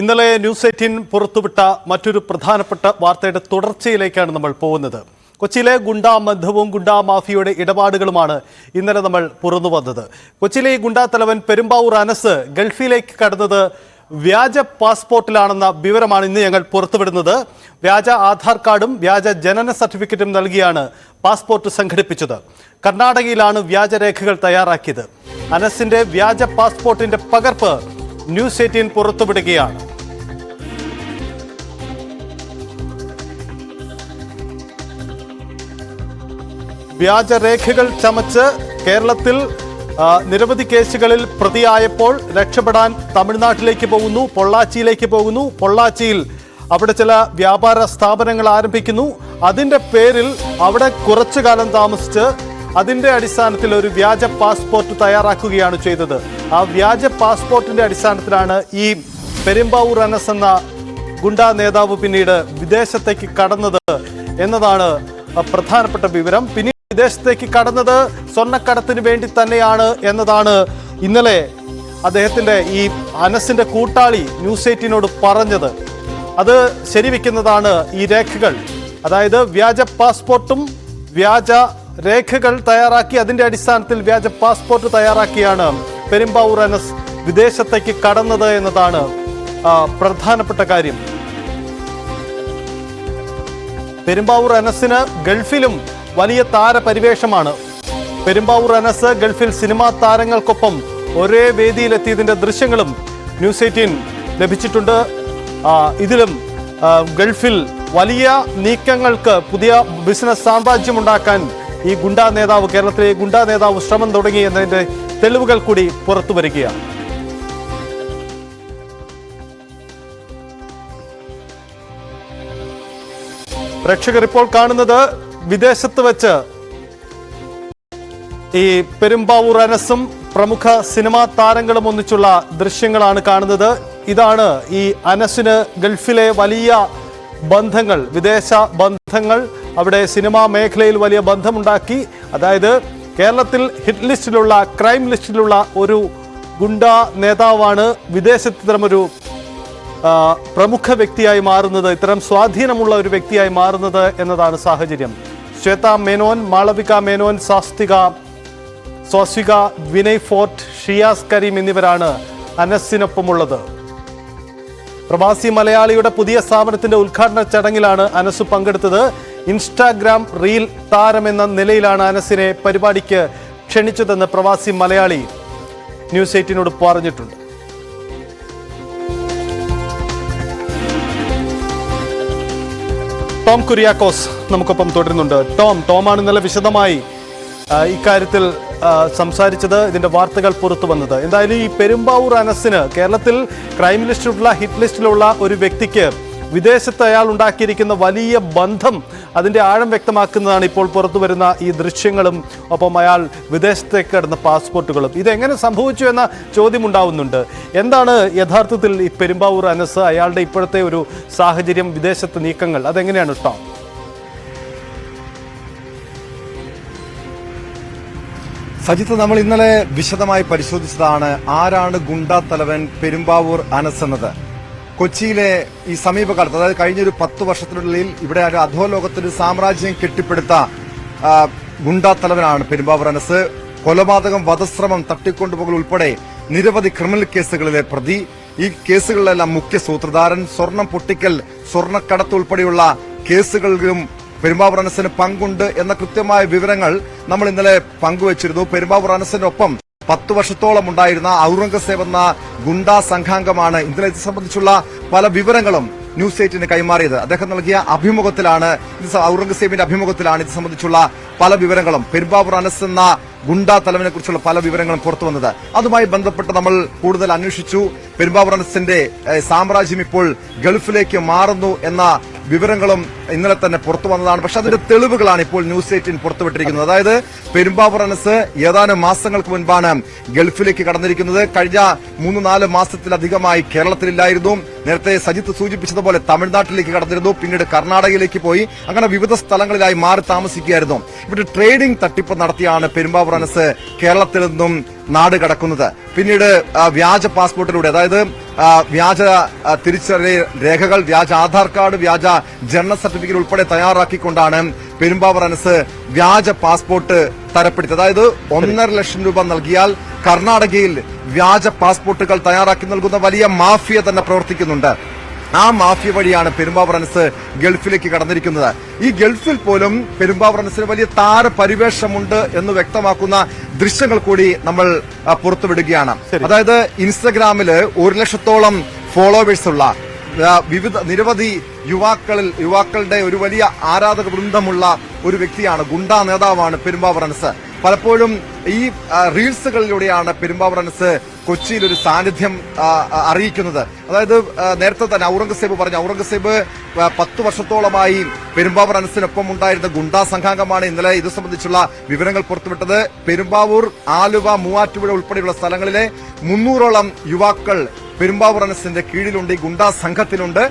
ഇന്നലെ ന്യൂസ് 18 പുറത്തുവിട്ട മറ്റൊരു പ്രധാനപ്പെട്ട വാർത്തയുടെ തുടർച്ചയിലേക്കാണ് നമ്മൾ പോകുന്നത്. കൊച്ചിയിലെ ഗുണ്ടാ ബന്ധവും ഗുണ്ടാ മാഫിയയുടെ ഇടപാടുകളുമാണ് ഇന്നലെ നമ്മൾ പുറത്തു വന്നത്. കൊച്ചിയിലെ ഗുണ്ടാ തലവൻ പെരുമ്പാവൂർ അനസ് ഗൾഫിലേക്ക് കടന്നത് വ്യാജ പാസ്പോർട്ടിലാണെന്ന വിവരമാണ് ഇന്ന് ഞങ്ങൾ പുറത്തുവിടുന്നത്. വ്യാജ ആധാർ കാർഡും വ്യാജ ജനന സർട്ടിഫിക്കറ്റും നൽകിയാണ് പാസ്പോർട്ട് സംഘടിപ്പിച്ചത്. കർണാടകയിലാണ് വ്യാജരേഖകൾ തയ്യാറാക്കിയത്. അനസിന്റെ വ്യാജ പാസ്പോർട്ടിന്റെ പകർപ്പ് ന്യൂസ് 18 പുറത്തുവിടുകയാണ്. വ്യാജരേഖകൾ ചമച്ച് കേരളത്തിൽ നിരവധി കേസുകളിൽ പ്രതിയായപ്പോൾ രക്ഷപ്പെടാൻ തമിഴ്നാട്ടിലേക്ക് പോകുന്നു, പൊള്ളാച്ചിയിലേക്ക് പോകുന്നു. പൊള്ളാച്ചിയിൽ അവിടെ ചില വ്യാപാര സ്ഥാപനങ്ങൾ ആരംഭിക്കുന്നു. അതിൻ്റെ പേരിൽ അവിടെ കുറച്ചു കാലം താമസിച്ച് അതിൻ്റെ അടിസ്ഥാനത്തിൽ ഒരു വ്യാജ പാസ്പോർട്ട് തയ്യാറാക്കുകയാണ് ചെയ്തത്. ആ വ്യാജ പാസ്പോർട്ടിൻ്റെ അടിസ്ഥാനത്തിലാണ് ഈ പെരുമ്പാവൂർ അനസ് എന്ന ഗുണ്ടാ നേതാവ് പിന്നീട് വിദേശത്തേക്ക് കടന്നത് എന്നതാണ് പ്രധാനപ്പെട്ട വിവരം. പിന്നീട് വിദേശത്തേക്ക് കടന്നത് സ്വർണ്ണക്കടത്തിന് വേണ്ടി തന്നെയാണ് എന്നതാണ് ഇന്നലെ അദ്ദേഹത്തിൻ്റെ ഈ അനസിൻ്റെ കൂട്ടാളി ന്യൂസ് 18നോട് പറഞ്ഞത്. അത് ശരിവെക്കുന്നതാണ് ഈ രേഖകൾ. അതായത് വ്യാജ പാസ്പോർട്ടും വ്യാജ രേഖകൾ തയ്യാറാക്കി അതിൻ്റെ അടിസ്ഥാനത്തിൽ വ്യാജ പാസ്പോർട്ട് തയ്യാറാക്കിയാണ് പെരുമ്പാവൂർ അനസ് വിദേശത്തേക്ക് കടന്നത് എന്നതാണ് പ്രധാനപ്പെട്ട കാര്യം. പെരുമ്പാവൂർ അനസിന് ഗൾഫിലും വലിയ താരപരിവേഷമാണ്. പെരുമ്പാവൂർ അനസ് ഗൾഫിൽ സിനിമാ താരങ്ങൾക്കൊപ്പം ഒരേ വേദിയിലെത്തിയതിൻ്റെ ദൃശ്യങ്ങളും ന്യൂസ് 18 ലഭിച്ചിട്ടുണ്ട്. ഇതിലും ഗൾഫിൽ വലിയ നീക്കങ്ങൾക്ക് പുതിയ ബിസിനസ് സാമ്രാജ്യമുണ്ടാക്കാൻ ഈ ഗുണ്ടാ നേതാവ്, കേരളത്തിലെ ഗുണ്ടാ നേതാവ് ശ്രമം തുടങ്ങി എന്നതിൻ്റെ തെളിവുകൾ കൂടി പുറത്തു വരികയാണ്. പ്രേക്ഷകർ ഇപ്പോൾ കാണുന്നത് വിദേശത്ത് വെച്ച് ഈ പെരുമ്പാവൂർ അനസും പ്രമുഖ സിനിമാ താരങ്ങളും ഒന്നിച്ചുള്ള ദൃശ്യങ്ങളാണ് കാണുന്നത്. ഇതാണ് ഈ അനസിന് ഗൾഫിലെ വലിയ ബന്ധങ്ങൾ, വിദേശ ബന്ധങ്ങൾ, അവിടെ സിനിമാ മേഖലയിൽ വലിയ ബന്ധമുണ്ടാക്കി. അതായത് കേരളത്തിൽ ഹിറ്റ് ലിസ്റ്റിലുള്ള, ക്രൈം ലിസ്റ്റിലുള്ള ഒരു ഗുണ്ടാ നേതാവാണ് വിദേശത്ത് ഇത്തരമൊരു പ്രമുഖ വ്യക്തിയായി മാറുന്നത്, ഇത്തരം സ്വാധീനമുള്ള ഒരു വ്യക്തിയായി മാറുന്നത് എന്നതാണ് സാഹചര്യം. ശ്വേത മേനോൻ, മാളവിക മേനോൻ, സ്വാസ്വിക, വിനയ് ഫോർട്ട്, ഷിയാസ് കരീം എന്നിവരാണ് അനസിനൊപ്പമുള്ളത്. പ്രവാസി മലയാളിയുടെ പുതിയ സ്ഥാപനത്തിന്റെ ഉദ്ഘാടന ചടങ്ങിലാണ് അനസ് പങ്കെടുത്തത്. ഇൻസ്റ്റാഗ്രാം റീൽ താരം എന്ന നിലയിലാണ് അനസിനെ പരിപാടിക്ക് ക്ഷണിച്ചതെന്ന് പ്രവാസി മലയാളി ന്യൂസ് 18നോട് പറഞ്ഞിട്ടുണ്ട്. ടോം കുര്യാക്കോസ് നമുക്കൊപ്പം തുടരുന്നുണ്ട്. ടോമാണ് ഇന്നലെ വിശദമായി ഇക്കാര്യത്തിൽ സംസാരിച്ചത്, ഇതിന്റെ വാർത്തകൾ പുറത്തു വന്നത്. എന്തായാലും ഈ പെരുമ്പാവൂർ അനസിന് കേരളത്തിൽ ക്രൈം ലിസ്റ്റിലുള്ള, ഹിറ്റ് ലിസ്റ്റിലുള്ള ഒരു വ്യക്തിക്ക് വിദേശത്ത് അയാൾ ഉണ്ടാക്കിയിരിക്കുന്ന വലിയ ബന്ധം, അതിൻ്റെ ആഴം വ്യക്തമാക്കുന്നതാണ് ഇപ്പോൾ പുറത്തു വരുന്ന ഈ ദൃശ്യങ്ങളും ഒപ്പം അയാൾ വിദേശത്തേക്ക് കടന്ന പാസ്പോർട്ടുകളും. ഇതെങ്ങനെ സംഭവിച്ചു എന്ന ചോദ്യം ഉണ്ടാവുന്നുണ്ട്. എന്താണ് യഥാർത്ഥത്തിൽ ഈ പെരുമ്പാവൂർ അനസ്, അയാളുടെ ഇപ്പോഴത്തെ ഒരു സാഹചര്യം, വിദേശത്തെ നീക്കങ്ങൾ, അതെങ്ങനെയാണ് ടോം? സജിത്ത്, നമ്മൾ ഇന്നലെ വിശദമായി പരിശോധിച്ചതാണ് ആരാണ് ഗുണ്ടാ തലവൻ പെരുമ്പാവൂർ അനസ് എന്നത്. കൊച്ചിയിലെ ഈ സമീപകാലത്ത്, അതായത് കഴിഞ്ഞൊരു 10 വർഷത്തിനുള്ളിൽ ഇവിടെ ഒരു അധോലോകത്തിന് സാമ്രാജ്യം കെട്ടിപ്പടുത്ത ഗുണ്ടാ തലവനാണ് പെരുമ്പാവൂർ അനസ്. കൊലപാതകം, വധശ്രമം, തട്ടിക്കൊണ്ടുപോകൽ ഉൾപ്പെടെ നിരവധി ക്രിമിനൽ കേസുകളിലെ പ്രതി. ഈ കേസുകളിലെല്ലാം മുഖ്യ സൂത്രധാരൻ. സ്വർണം പൊട്ടിക്കൽ, സ്വർണ്ണക്കടത്ത് ഉൾപ്പെടെയുള്ള കേസുകളിലും പെരുമ്പാവൂർ അനസിന് പങ്കുണ്ട് എന്ന കൃത്യമായ വിവരങ്ങൾ നമ്മൾ ഇന്നലെ പങ്കുവച്ചിരുന്നു. പെരുമ്പാവൂർ അനസിനൊപ്പം 10 വർഷത്തോളം ഉണ്ടായിരുന്ന ഔറംഗസേബ് എന്ന ഗുണ്ടാ സംഘാംഗമാണ് ഇന്നലെ ഇത് സംബന്ധിച്ചുള്ള പല വിവരങ്ങളും ന്യൂസ് 18 കൈമാറിയത്. അദ്ദേഹം നൽകിയ അഭിമുഖത്തിലാണ്, ഔറംഗസേബിന്റെ അഭിമുഖത്തിലാണ് ഇത് സംബന്ധിച്ചുള്ള പല വിവരങ്ങളും, പെരുമ്പാവൂർ അനസ് എന്ന ഗുണ്ടാ തലവനെ കുറിച്ചുള്ള പല വിവരങ്ങളും പുറത്തു വന്നത്. അതുമായി ബന്ധപ്പെട്ട് നമ്മൾ കൂടുതൽ അന്വേഷിച്ചു. പെരുമ്പാവൂർ അനസിന്റെ സാമ്രാജ്യം ഇപ്പോൾ ഗൾഫിലേക്ക് മാറുന്നു എന്ന വിവരങ്ങളും ഇന്നലെ തന്നെ പുറത്തു വന്നതാണ്. പക്ഷെ അതിന്റെ തെളിവുകളാണ് ഇപ്പോൾ ന്യൂസ് 18 പുറത്തുവിട്ടിരിക്കുന്നത്. അതായത് പെരുമ്പാവൂർ അനസ് ഏതാനും മാസങ്ങൾക്ക് മുൻപാണ് ഗൾഫിലേക്ക് കടന്നിരിക്കുന്നത്. കഴിഞ്ഞ 3-4 മാസത്തിലധികമായി കേരളത്തിലില്ലായിരുന്നു. നേരത്തെ സജിത്ത് സൂചിപ്പിച്ചതുപോലെ തമിഴ്നാട്ടിലേക്ക് കടന്നിരുന്നു, പിന്നീട് കർണാടകയിലേക്ക് പോയി, അങ്ങനെ വിവിധ സ്ഥലങ്ങളിലായി മാറി താമസിക്കുകയായിരുന്നു. ഇവിടെ ട്രേഡിംഗ് തട്ടിപ്പ് നടത്തിയാണ് പെരുമ്പാവൂർ അനസ് കേരളത്തിൽ നിന്നും നാട് കടക്കുന്നത്. പിന്നീട് വ്യാജ പാസ്പോർട്ടിലൂടെ, അതായത് വ്യാജ തിരിച്ചറിയൽ രേഖകൾ, വ്യാജ ആധാർ കാർഡ്, വ്യാജ ജനന സർട്ടിഫിക്കറ്റ് ഉൾപ്പെടെ തയ്യാറാക്കിക്കൊണ്ടാണ് പെരുമ്പാവൂർ അനസ് വ്യാജ പാസ്പോർട്ട് തരപ്പെടുത്തി. അതായത് 1.5 ലക്ഷം രൂപ നൽകിയാൽ കർണാടകയിൽ വ്യാജ പാസ്പോർട്ടുകൾ തയ്യാറാക്കി നൽകുന്ന വലിയ മാഫിയ തന്നെ പ്രവർത്തിക്കുന്നുണ്ട്. ആ മാഫിയ വഴിയാണ് പെരുമ്പാവൂർ അനസ് ഗൾഫിലേക്ക് കടന്നിരിക്കുന്നത്. ഈ ഗൾഫിൽ പോലും പെരുമ്പാവൂർ അനസിന് വലിയ താരപരിവേഷമുണ്ട് എന്ന് വ്യക്തമാക്കുന്ന ദൃശ്യങ്ങൾ കൂടി നമ്മൾ പുറത്തുവിടുകയാണ്. അതായത് ഇൻസ്റ്റഗ്രാമില് 1 ലക്ഷത്തോളം ഫോളോവേഴ്സ് ഉള്ള നിരവധി യുവാക്കളുടെ ഒരു വലിയ ആരാധക വൃന്ദമുള്ള ഒരു വ്യക്തിയാണ്, ഗുണ്ടാ നേതാവാണ് പെരുമ്പാവൂർ അനസ്. പലപ്പോഴും ഈ റീൽസുകളിലൂടെയാണ് പെരുമ്പാവൂർ അനസ് കൊച്ചിയിൽ ഒരു സാന്നിധ്യം അറിയിക്കുന്നത്. അതായത് നേരത്തെ തന്നെ ഔറംഗസേബ് 10 വർഷത്തോളമായി പെരുമ്പാവൂർ അനസിനൊപ്പം ഉണ്ടായിരുന്ന ഗുണ്ടാ സംഘാംഗമാണ് ഇന്നലെ ഇത് സംബന്ധിച്ചുള്ള വിവരങ്ങൾ പുറത്തുവിട്ടത്. പെരുമ്പാവൂർ, ആലുവ, മൂവാറ്റുപുഴ ഉൾപ്പെടെയുള്ള സ്ഥലങ്ങളിലെ 300ഓളം യുവാക്കൾ പെരുമ്പാവൂർ അനസിന്റെ കീഴിലുണ്ട്, ഈ ഗുണ്ടാ സംഘത്തിലുണ്ട്.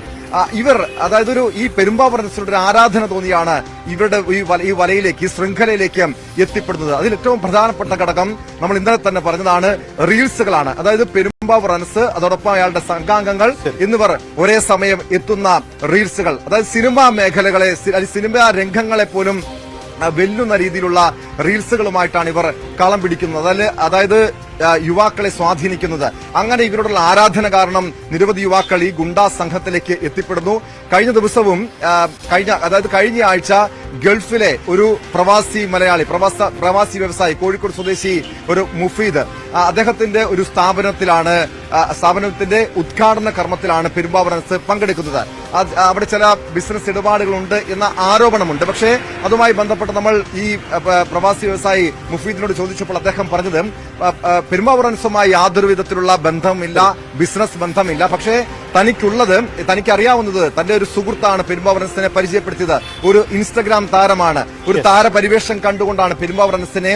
ഇവർ, അതായത് ഈ പെരുമ്പാവൂർ അനസിന്റെ ഒരു ആരാധന തോന്നിയാണ് ഇവരുടെ ഈ വലയിലേക്ക്, ഈ ശൃംഖലയിലേക്ക് എത്തിപ്പെടുന്നത്. അതിൽ ഏറ്റവും പ്രധാനപ്പെട്ട ഘടകം നമ്മൾ ഇന്നലെ തന്നെ പറഞ്ഞതാണ്, റീൽസുകളാണ്. അതായത് പെരുമ്പാവൂർ അനസ്, അതോടൊപ്പം അയാളുടെ സംഘാംഗങ്ങൾ എന്നിവർ ഒരേ സമയം എത്തുന്ന റീൽസുകൾ, അതായത് സിനിമാ മേഖലകളെ, സിനിമാ രംഗങ്ങളെ പോലും വെല്ലുന്ന രീതിയിലുള്ള റീൽസുകളുമായിട്ടാണ് ഇവർ കളം പിടിക്കുന്നത്. അതായത് യുവാക്കളെ സ്വാധീനിക്കുന്നത്. അങ്ങനെ ഇവരോടുള്ള ആരാധന കാരണം നിരവധി യുവാക്കൾ ഈ ഗുണ്ടാ സംഘത്തിലേക്ക് എത്തിപ്പെടുന്നു. കഴിഞ്ഞ ദിവസവും കഴിഞ്ഞ ആഴ്ച ഗൾഫിലെ ഒരു പ്രവാസി മലയാളി, പ്രവാസി വ്യവസായി, കോഴിക്കോട് സ്വദേശി ഒരു മുഫീദ്, അദ്ദേഹത്തിന്റെ ഒരു സ്ഥാപനത്തിന്റെ ഉദ്ഘാടന കർമ്മത്തിലാണ് പെരുമ്പാവൂർ അനസ് പങ്കെടുക്കുന്നത്. അവിടെ ചില ബിസിനസ് ഇടപാടുകളുണ്ട് എന്ന ആരോപണമുണ്ട്. പക്ഷേ അതുമായി ബന്ധപ്പെട്ട് നമ്മൾ ഈ പ്രവാസി വ്യവസായി മുഫീദിനോട് ചോദിച്ചപ്പോൾ അദ്ദേഹം പറഞ്ഞത്, പെരുമ്പാവൂർ അനസുമായി യാതൊരു വിധത്തിലുള്ള ബന്ധമില്ല, ബിസിനസ് ബന്ധമില്ല. പക്ഷേ തനിക്കറിയാവുന്നത് തന്റെ ഒരു സുഹൃത്താണ് പെരുമ്പാവൂർ അനസിനെ പരിചയപ്പെടുത്തിയത്. ഒരു ഇൻസ്റ്റഗ്രാം താരമാണ്. ഒരു താരപരിവേഷം കണ്ടുകൊണ്ടാണ് പെരുമ്പാവൂർ അനസിനെ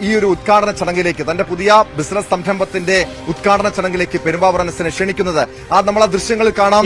ഈ ഒരു ഉദ്ഘാടന ചടങ്ങിലേക്ക്, തന്റെ പുതിയ ബിസിനസ് സംരംഭത്തിന്റെ ഉദ്ഘാടന ചടങ്ങിലേക്ക് പെരുമ്പാവൂർ അനസിനെ ക്ഷണിക്കുന്നത്. നമ്മൾ ആ ദൃശ്യങ്ങളിൽ കാണാം.